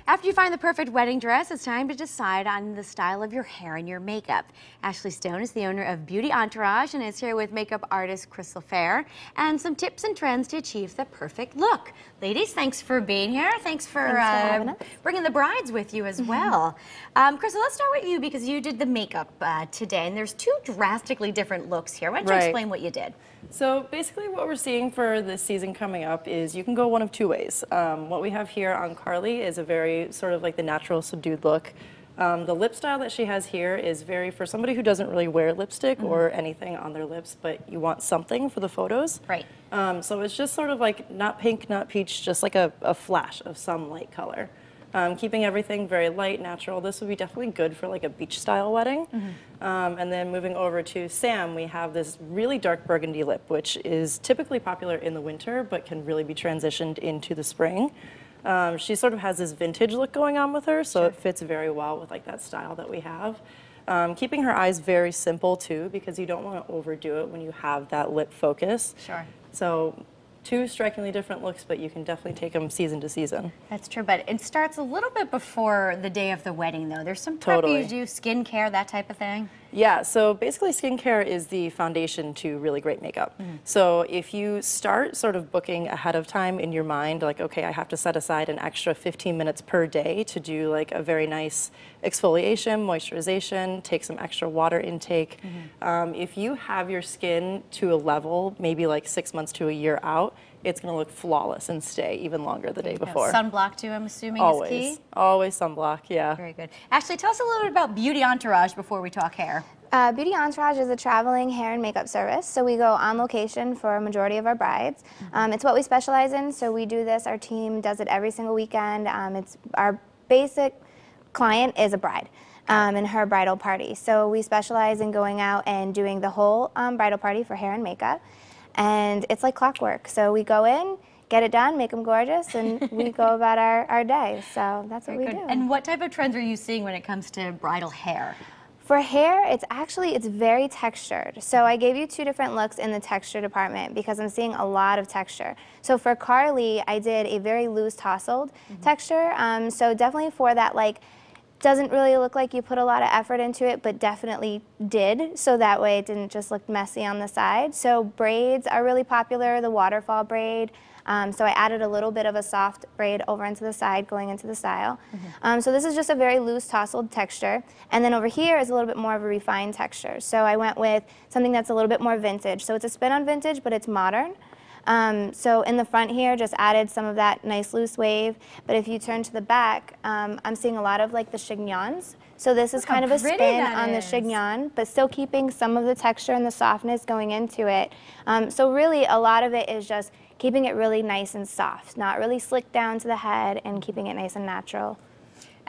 After you find the perfect wedding dress, it's time to decide on the style of your hair and your makeup. Ashley Stone is the owner of Beauty Entourage and is here with makeup artist Krystle Feher and some tips and trends to achieve the perfect look. Ladies, thanks for being here. Thanks for having us. bringing the brides with you as well. Krystle, let's start with you because you did the makeup today, and there's two drastically different looks here. Why don't you explain what you did? So basically what we're seeing for this season coming up is you can go one of two ways. What we have here on Carly is a very sort of like the natural subdued look. The lip style that she has here is very for somebody who doesn't really wear lipstick or anything on their lips, but you want something for the photos. Right. So it's just sort of like not pink, not peach, just like a flash of some light color. Keeping everything very light, natural. This would be definitely good for like a beach style wedding. And then moving over to Sam, we have this really dark burgundy lip, which is typically popular in the winter, but can really be transitioned into the spring. She sort of has this vintage look going on with her, so it fits very well with like that style that we have. Keeping her eyes very simple too, because you don't want to overdo it when you have that lip focus. Sure. So two strikingly different looks, but you can definitely take them season to season. That's true, but it starts a little bit before the day of the wedding, though. There's some prep you do, skincare, that type of thing. Yeah, so basically skincare is the foundation to really great makeup. So if you start sort of booking ahead of time in your mind, like, okay, I have to set aside an extra 15 minutes per day to do like a very nice exfoliation, moisturization, take some extra water intake. If you have your skin to a level, maybe like 6 months to a year out, it's going to look flawless and stay even longer the day before. Sunblock too, I'm assuming, always, is key? Always sunblock, yeah. Very good. Ashley, tell us a little bit about Beauty Entourage before we talk hair. Beauty Entourage is a traveling hair and makeup service, so we go on location for a majority of our brides. It's what we specialize in, so we do this, our team does it every single weekend. It's our basic client is a bride. And her bridal party. So we specialize in going out and doing the whole bridal party for hair and makeup. And it's like clockwork. So we go in, get it done, make them gorgeous, and we go about our day. So that's what we do. And what type of trends are you seeing when it comes to bridal hair? For hair, it's very textured. So I gave you two different looks in the texture department because I'm seeing a lot of texture. So for Carly, I did a very loose tousled texture. So definitely for that, like, doesn't really look like you put a lot of effort into it, but definitely did, so that way it didn't just look messy on the side. So braids are really popular, the waterfall braid. So I added a little bit of a soft braid over into the side going into the style. So this is just a very loose tousled texture. And then over here is a little bit more of a refined texture. So I went with something that's a little bit more vintage. So it's a spin on vintage, but it's modern. So in the front here, just added some of that nice loose wave. But if you turn to the back, I'm seeing a lot of like the chignons. So this is kind of a spin on the chignon, but still keeping some of the texture and the softness going into it. So really a lot of it is just keeping it really nice and soft, not really slicked down to the head, and keeping it nice and natural.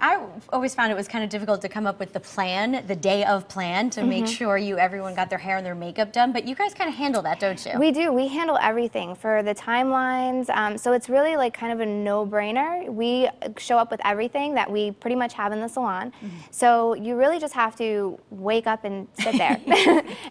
I always found it was kind of difficult to come up with the plan, the day of plan, to make sure everyone got their hair and their makeup done, but you guys kind of handle that, don't you? We do. We handle everything for the timelines, so it's really like kind of a no-brainer. We show up with everything that we pretty much have in the salon, so you really just have to wake up and sit there,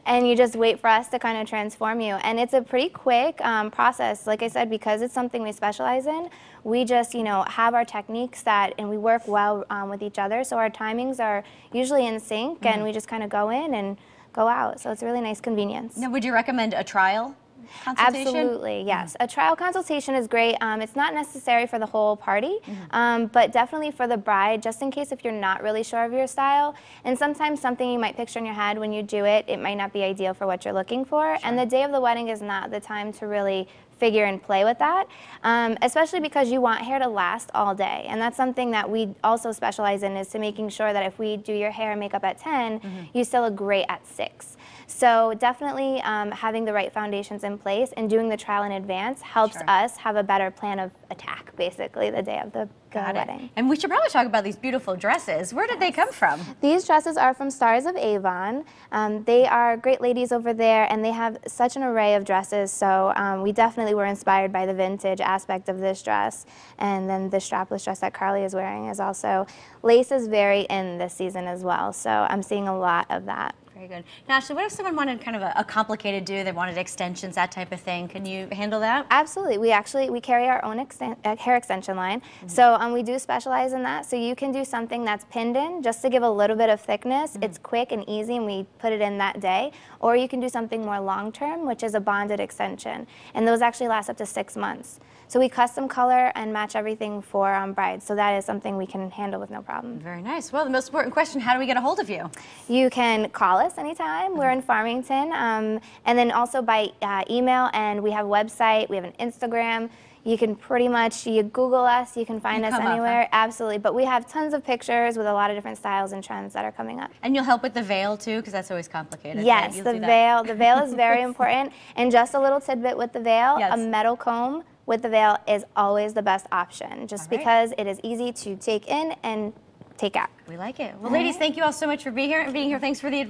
and you just wait for us to kind of transform you, and it's a pretty quick process. Like I said, because it's something we specialize in, we just, have our techniques and we work well with each other, so our timings are usually in sync, and we just kind of go in and go out, so it's a really nice convenience. Now, would you recommend a trial consultation? Absolutely, yes. A trial consultation is great. It's not necessary for the whole party, but definitely for the bride, just in case if you're not really sure of your style. And sometimes something you might picture in your head when you do it, it might not be ideal for what you're looking for. And the day of the wedding is not the time to really figure and play with that, especially because you want hair to last all day. And that's something that we also specialize in, is to making sure that if we do your hair and makeup at 10, you still look great at 6. So definitely having the right foundations in place and doing the trial in advance helps us have a better plan of attack, basically, the day of the wedding. And we should probably talk about these beautiful dresses. Where did they come from? These dresses are from Stars of Avon. They are great ladies over there, and they have such an array of dresses, so we definitely were inspired by the vintage aspect of this dress. And then the strapless dress that Carly is wearing is also, lace is very in this season as well, so I'm seeing a lot of that. Very good. Now, Ashley, what if someone wanted kind of a complicated do? They wanted extensions, that type of thing. Can you handle that? Absolutely. We carry our own hair extension line. So we do specialize in that. So you can do something that's pinned in just to give a little bit of thickness. It's quick and easy, and we put it in that day. Or you can do something more long-term, which is a bonded extension. And those actually last up to 6 months. So we custom color and match everything for brides. So that is something we can handle with no problem. Very nice. Well, the most important question, how do we get a hold of you? You can call us anytime. We're in Farmington. And then also by email, and we have a website, we have an Instagram. You can pretty much, you Google us, you can find us anywhere. Absolutely. But we have tons of pictures with a lot of different styles and trends that are coming up. And you'll help with the veil too, because that's always complicated. Yes, right? the veil. The veil is very important. And just a little tidbit with the veil, a metal comb with the veil is always the best option, just because it is easy to take in and take out. We like it. Well, ladies, thank you all so much for being here. Thanks for the advice.